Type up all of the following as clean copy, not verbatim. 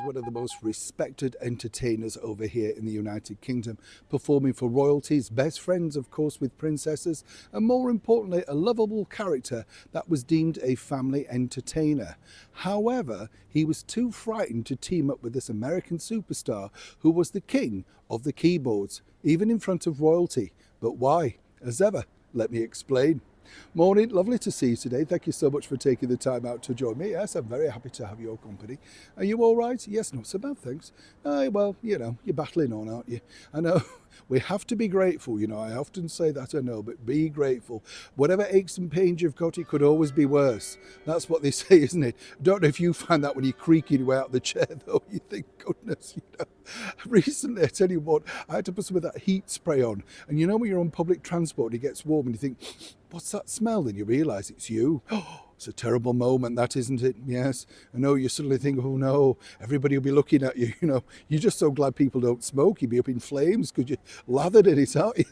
one of the most respected entertainers over here in the United Kingdom, performing for royalties, best friends, of course, with princesses, and more importantly, a lovable character that was deemed a family entertainer. However, he was too frightened to team up with this American superstar who was the king of the keyboards, even in front of royalty. But why? As ever, let me explain. Morning, lovely to see you today. Thank you so much for taking the time out to join me. Yes, I'm very happy to have your company. Are you all right? Yes, not so bad, thanks. Well, you're battling on, aren't you? I know. We have to be grateful, I often say that, I know, but be grateful. Whatever aches and pains you've got, it could always be worse. That's what they say, isn't it? Don't know if you find that when you're creaking your way out of the chair, though. You think, goodness, Recently, I tell you what, I had to put some of that heat spray on. And when you're on public transport and it gets warm and you think, what's that smell? Then you realise it's you. It's a terrible moment, that, isn't it? Yes. I know you suddenly think, oh no, everybody will be looking at you. You're just so glad people don't smoke. You'd be up in flames because you lathered in it, aren't you?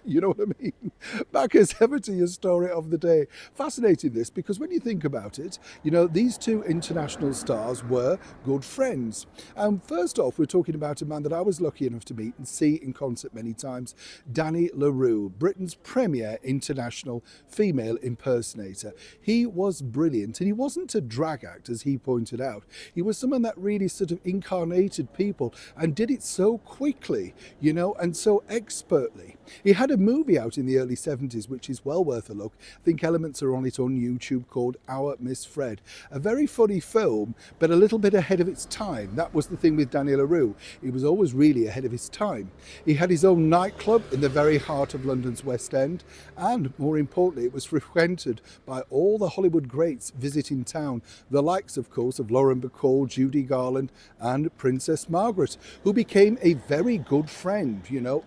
You know what I mean? Back as ever to your story of the day. Fascinating this, because when you think about it, these two international stars were good friends. And first off, we're talking about a man that I was lucky enough to meet and see in concert many times, Danny La Rue, Britain's premier international female impersonator. He was brilliant, and he wasn't a drag act, as he pointed out. He was someone that really sort of incarnated people and did it so quickly, and so expertly. He had a movie out in the early 70s, which is well worth a look. I think elements are on it on YouTube, called Our Miss Fred. A very funny film, but a little bit ahead of its time. That was the thing with Danny La Rue. He was always really ahead of his time. He had his own nightclub in the very heart of London's West End, and more importantly, it was frequented by all the Hollywood greats visiting town, the likes, of course, of Lauren Bacall, Judy Garland, and Princess Margaret, who became a very good friend,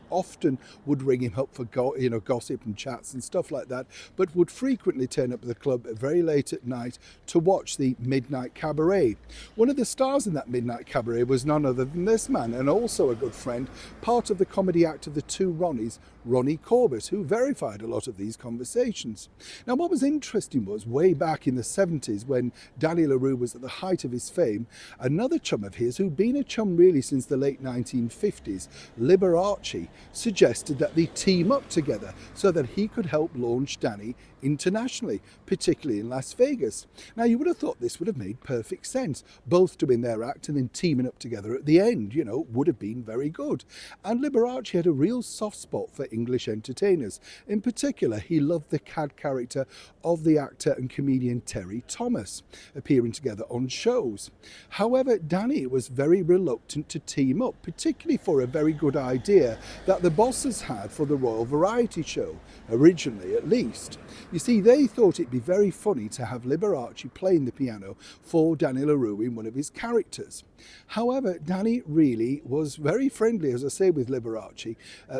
often would ring him up for gossip and chats and stuff like that, but would frequently turn up at the club very late at night to watch the Midnight Cabaret. One of the stars in that Midnight Cabaret was none other than this man, and also a good friend, part of the comedy act of the two Ronnies, Ronnie Corbett, who verified a lot of these conversations. Now, what was interesting was, way back in the 70s, when Danny La Rue was at the height of his fame, another chum of his, who'd been a chum really since the late 1950s, Liberace, suggested that they team up together so that he could help launch Danny internationally, particularly in Las Vegas. Now, you would have thought this would have made perfect sense. Both doing their act and then teaming up together at the end, would have been very good. And Liberace had a real soft spot for English entertainers. In particular, he loved the cad character of the actor and comedian Terry Thomas, appearing together on shows. However, Danny was very reluctant to team up, particularly for a very good idea that the bosses had for the Royal Variety Show, originally at least. You see, they thought it'd be very funny to have Liberace playing the piano for Danny La Rue in one of his characters. However, Danny really was very friendly, as I say, with Liberace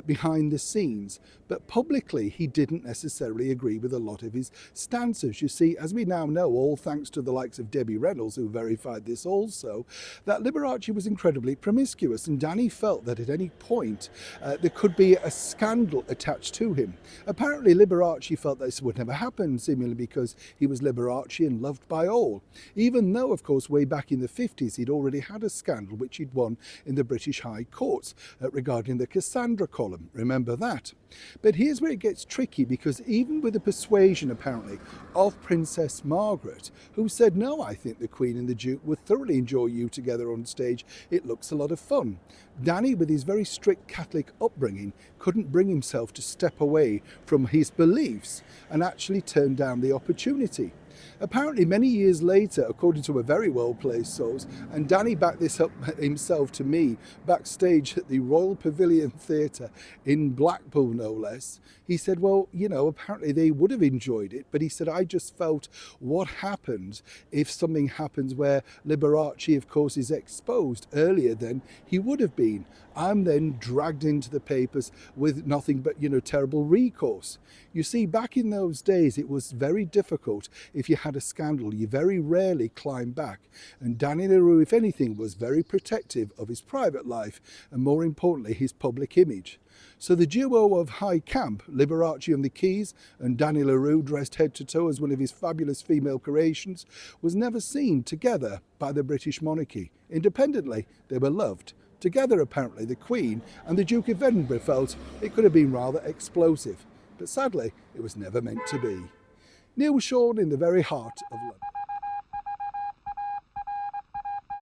behind the scenes, but publicly he didn't necessarily agree with a lot of his stances. You see, as we now know, all thanks to the likes of Debbie Reynolds, who verified this also, that Liberace was incredibly promiscuous, and Danny felt that at any point there could be a scandal attached to him. Apparently Liberace felt that this would never happen, seemingly because he was Liberace and loved by all, even though, of course, way back in the 50s he'd already had a scandal which he'd won in the British High Court regarding the Cassandra column. Remember that? But here's where it gets tricky, because even with the persuasion, apparently, of Princess Margaret, who said, no, I think the Queen and the Duke would thoroughly enjoy you together on stage. It looks a lot of fun. Danny, with his very strict Catholic upbringing, couldn't bring himself to step away from his beliefs and actually turn down the opportunity. Apparently, many years later, according to a very well-placed source, and Danny backed this up himself to me backstage at the Royal Pavilion Theatre in Blackpool, no less, he said, well, apparently they would have enjoyed it, but he said, I just felt what happens if something happens where Liberace, of course, is exposed earlier than he would have been. I'm then dragged into the papers with nothing but, terrible recourse. You see, back in those days, it was very difficult if you had a scandal, you very rarely climbed back, and Danny La Rue, if anything, was very protective of his private life and, more importantly, his public image. So the duo of high camp, Liberace on the keys and Danny La Rue dressed head to toe as one of his fabulous female creations, was never seen together by the British monarchy. Independently, they were loved. Together, apparently, the Queen and the Duke of Edinburgh felt it could have been rather explosive. But sadly, it was never meant to be. Neil was shorn in the very heart of London.